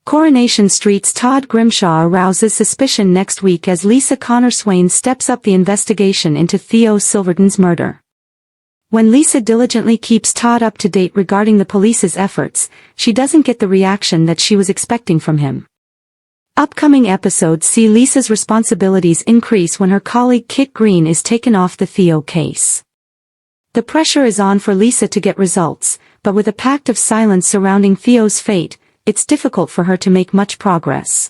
Coronation Street's Todd Grimshaw arouses suspicion next week as Lisa Connor Swain steps up the investigation into Theo Silverton's murder. When Lisa diligently keeps Todd up to date regarding the police's efforts, she doesn't get the reaction that she was expecting from him. Upcoming episodes see Lisa's responsibilities increase when her colleague Kit Green is taken off the Theo case. The pressure is on for Lisa to get results, but with a pact of silence surrounding Theo's fate, it's difficult for her to make much progress.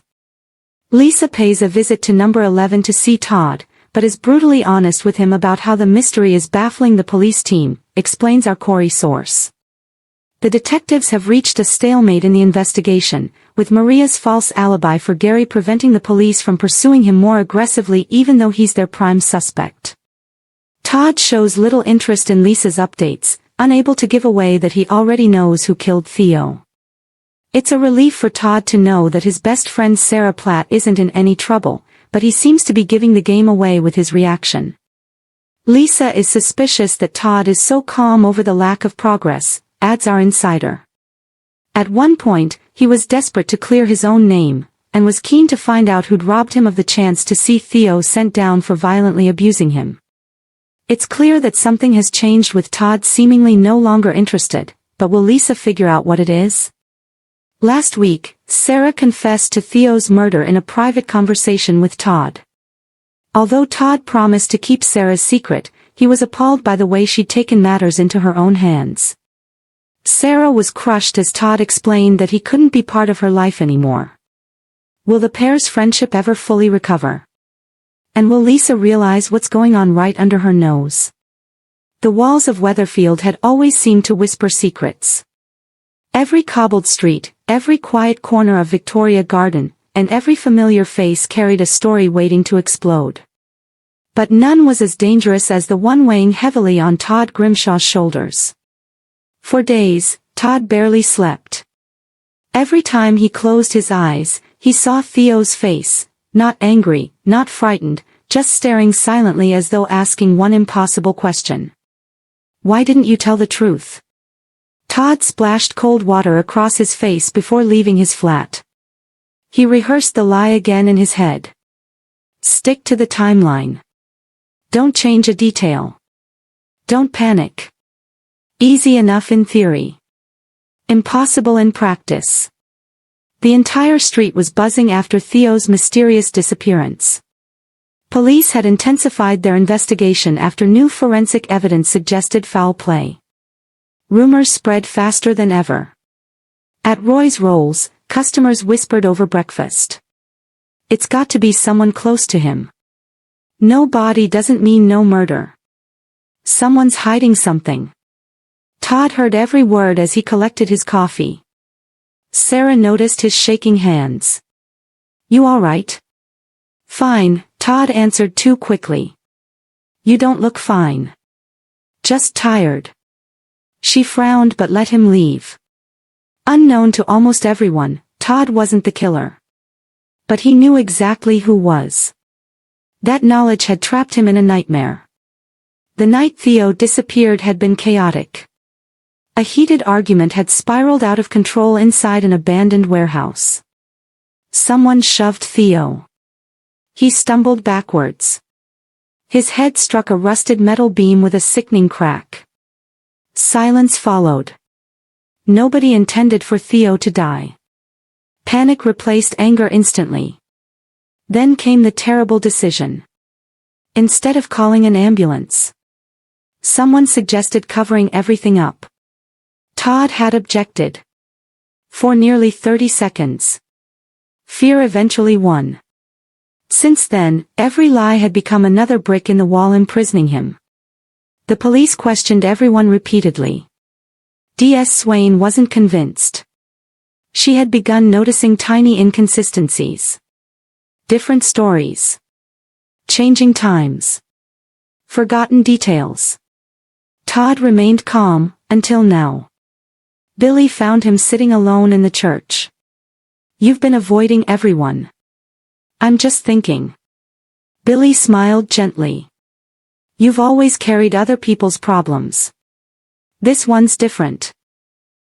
Lisa pays a visit to number 11 to see Todd, but is brutally honest with him about how the mystery is baffling the police team, explains our Corey source. The detectives have reached a stalemate in the investigation, with Maria's false alibi for Gary preventing the police from pursuing him more aggressively even though he's their prime suspect. Todd shows little interest in Lisa's updates, unable to give away that he already knows who killed Theo. It's a relief for Todd to know that his best friend Sarah Platt isn't in any trouble, but he seems to be giving the game away with his reaction. Lisa is suspicious that Todd is so calm over the lack of progress, adds our insider. At one point, he was desperate to clear his own name, and was keen to find out who'd robbed him of the chance to see Theo sent down for violently abusing him. It's clear that something has changed with Todd seemingly no longer interested, but will Lisa figure out what it is? Last week, Sarah confessed to Theo's murder in a private conversation with Todd. Although Todd promised to keep Sarah's secret, he was appalled by the way she'd taken matters into her own hands. Sarah was crushed as Todd explained that he couldn't be part of her life anymore. Will the pair's friendship ever fully recover? And will Lisa realize what's going on right under her nose? The walls of Weatherfield had always seemed to whisper secrets. Every cobbled street, every quiet corner of Victoria Garden, and every familiar face carried a story waiting to explode. But none was as dangerous as the one weighing heavily on Todd Grimshaw's shoulders. For days, Todd barely slept. Every time he closed his eyes, he saw Theo's face, not angry, not frightened, just staring silently as though asking one impossible question. Why didn't you tell the truth? Todd splashed cold water across his face before leaving his flat. He rehearsed the lie again in his head. Stick to the timeline. Don't change a detail. Don't panic. Easy enough in theory. Impossible in practice. The entire street was buzzing after Theo's mysterious disappearance. Police had intensified their investigation after new forensic evidence suggested foul play. Rumors spread faster than ever. At Roy's Rolls, customers whispered over breakfast. It's got to be someone close to him. No body doesn't mean no murder. Someone's hiding something. Todd heard every word as he collected his coffee. Sarah noticed his shaking hands. You all right? Fine, Todd answered too quickly. You don't look fine. Just tired. She frowned but let him leave. Unknown to almost everyone, Todd wasn't the killer. But he knew exactly who was. That knowledge had trapped him in a nightmare. The night Theo disappeared had been chaotic. A heated argument had spiraled out of control inside an abandoned warehouse. Someone shoved Theo. He stumbled backwards. His head struck a rusted metal beam with a sickening crack. Silence followed. Nobody intended for Theo to die. Panic replaced anger instantly. Then came the terrible decision. Instead of calling an ambulance, someone suggested covering everything up. Todd had objected. For nearly 30 seconds. Fear eventually won. Since then, every lie had become another brick in the wall imprisoning him. The police questioned everyone repeatedly. D.S. Swain wasn't convinced. She had begun noticing tiny inconsistencies. Different stories. Changing times. Forgotten details. Todd remained calm, until now. Billy found him sitting alone in the church. You've been avoiding everyone. I'm just thinking. Billy smiled gently. You've always carried other people's problems. This one's different.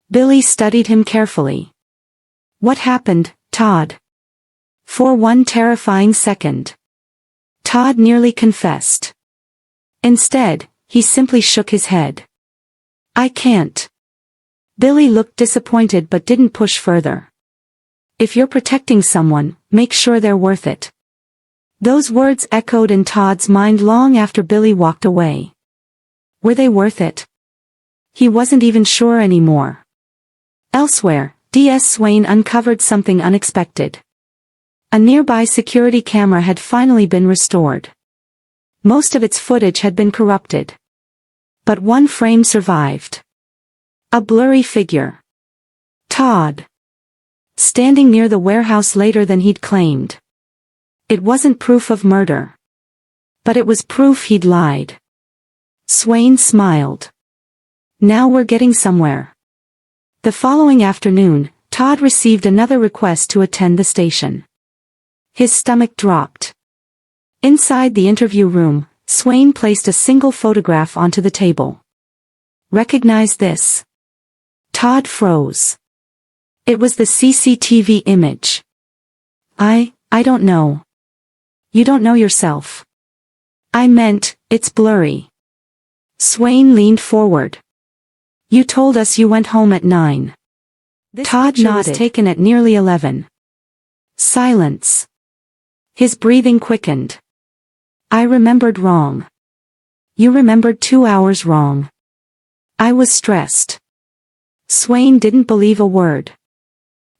Billy studied him carefully. What happened, Todd? For one terrifying second, Todd nearly confessed. Instead, he simply shook his head. I can't. Billy looked disappointed but didn't push further. If you're protecting someone, make sure they're worth it. Those words echoed in Todd's mind long after Billy walked away. Were they worth it? He wasn't even sure anymore. Elsewhere, D.S. Swain uncovered something unexpected. A nearby security camera had finally been restored. Most of its footage had been corrupted. But one frame survived. A blurry figure. Todd. Standing near the warehouse later than he'd claimed. It wasn't proof of murder. But it was proof he'd lied. Swain smiled. Now we're getting somewhere. The following afternoon, Todd received another request to attend the station. His stomach dropped. Inside the interview room, Swain placed a single photograph onto the table. Recognize this? Todd froze. It was the CCTV image. I don't know. You don't know yourself. I meant, it's blurry. Swain leaned forward. You told us you went home at 9. Todd nodded. Was taken at nearly 11. Silence. His breathing quickened. I remembered wrong. You remembered 2 hours wrong. I was stressed. Swain didn't believe a word.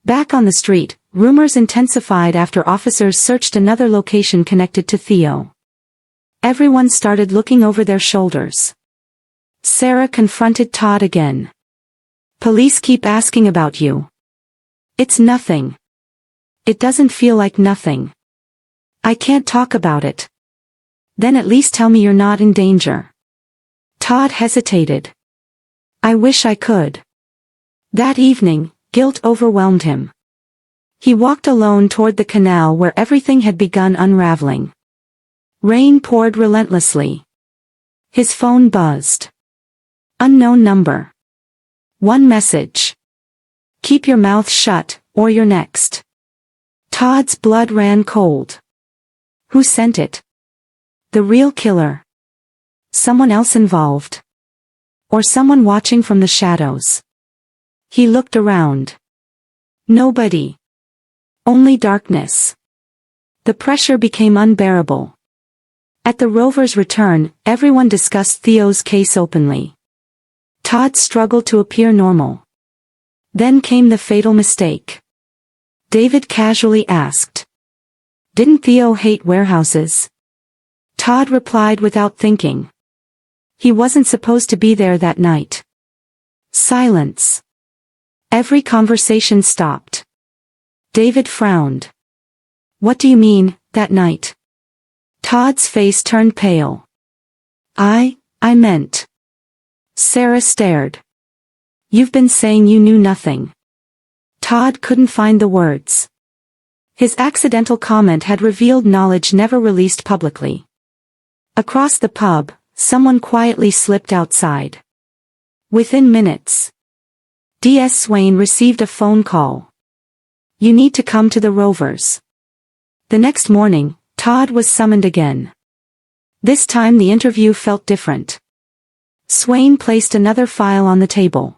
Back on the street, rumors intensified after officers searched another location connected to Theo. Everyone started looking over their shoulders. Sarah confronted Todd again. Police keep asking about you. It's nothing. It doesn't feel like nothing. I can't talk about it. Then at least tell me you're not in danger. Todd hesitated. I wish I could. That evening, guilt overwhelmed him. He walked alone toward the canal where everything had begun unraveling. Rain poured relentlessly. His phone buzzed. Unknown number. One message. Keep your mouth shut, or you're next. Todd's blood ran cold. Who sent it? The real killer. Someone else involved. Or someone watching from the shadows. He looked around. Nobody. Only darkness. The pressure became unbearable. At the Rover's return, everyone discussed Theo's case openly. Todd struggled to appear normal. Then came the fatal mistake. David casually asked. Didn't Theo hate warehouses? Todd replied without thinking. He wasn't supposed to be there that night. Silence. Every conversation stopped. David frowned. What do you mean, that night? Todd's face turned pale. I meant. Sarah stared. You've been saying you knew nothing. Todd couldn't find the words. His accidental comment had revealed knowledge never released publicly. Across the pub, someone quietly slipped outside. Within minutes, D.S. Swain received a phone call. You need to come to the Rovers. The next morning, Todd was summoned again. This time the interview felt different. Swain placed another file on the table.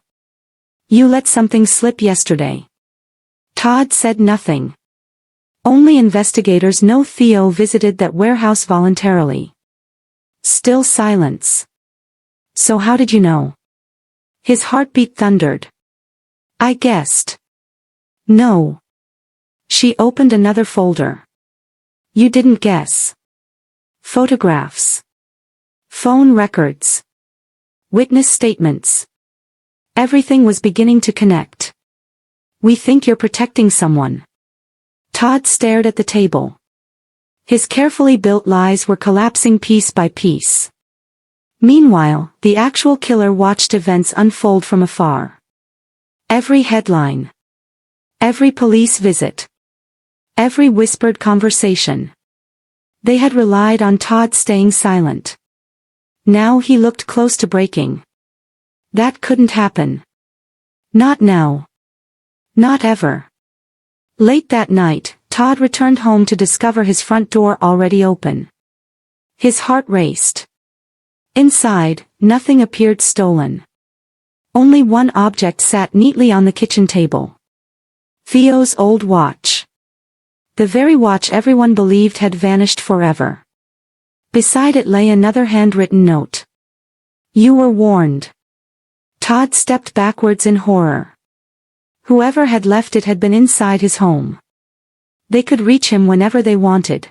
You let something slip yesterday. Todd said nothing. Only investigators know Theo visited that warehouse voluntarily. Still silence. So how did you know? His heartbeat thundered. I guessed. No. She opened another folder. You didn't guess. Photographs. Phone records. Witness statements. Everything was beginning to connect. We think you're protecting someone. Todd stared at the table. His carefully built lies were collapsing piece by piece. Meanwhile, the actual killer watched events unfold from afar. Every headline. Every police visit. Every whispered conversation. They had relied on Todd staying silent. Now he looked close to breaking. That couldn't happen. Not now. Not ever. Late that night, Todd returned home to discover his front door already open. His heart raced. Inside, nothing appeared stolen. Only one object sat neatly on the kitchen table. Theo's old watch. The very watch everyone believed had vanished forever. Beside it lay another handwritten note. "You were warned." Todd stepped backwards in horror. Whoever had left it had been inside his home. They could reach him whenever they wanted.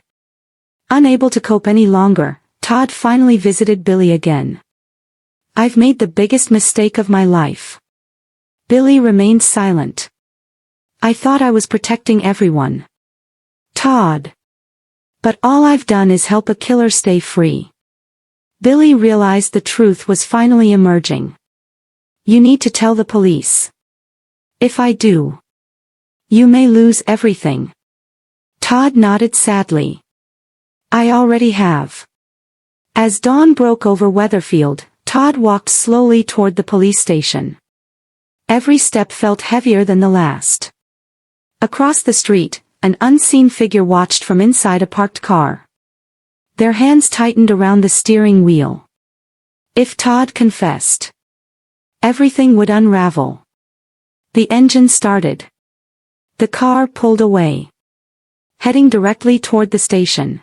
Unable to cope any longer, Todd finally visited Billy again. "I've made the biggest mistake of my life." Billy remained silent. "I thought I was protecting everyone, Todd. But all I've done is help a killer stay free." Billy realized the truth was finally emerging. "You need to tell the police. If I do, you may lose everything." Todd nodded sadly. "I already have." As dawn broke over Weatherfield, Todd walked slowly toward the police station. Every step felt heavier than the last. Across the street, an unseen figure watched from inside a parked car. Their hands tightened around the steering wheel. If Todd confessed, everything would unravel. The engine started. The car pulled away, heading directly toward the station.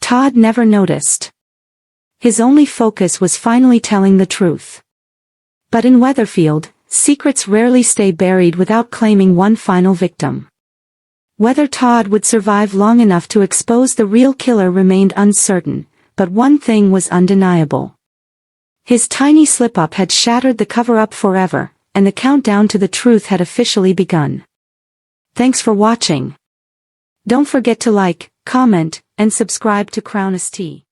Todd never noticed. His only focus was finally telling the truth. But in Weatherfield, secrets rarely stay buried without claiming one final victim. Whether Todd would survive long enough to expose the real killer remained uncertain, but one thing was undeniable. His tiny slip-up had shattered the cover-up forever, and the countdown to the truth had officially begun. Thanks for watching. Don't forget to like, comment, and subscribe to Coronation Street.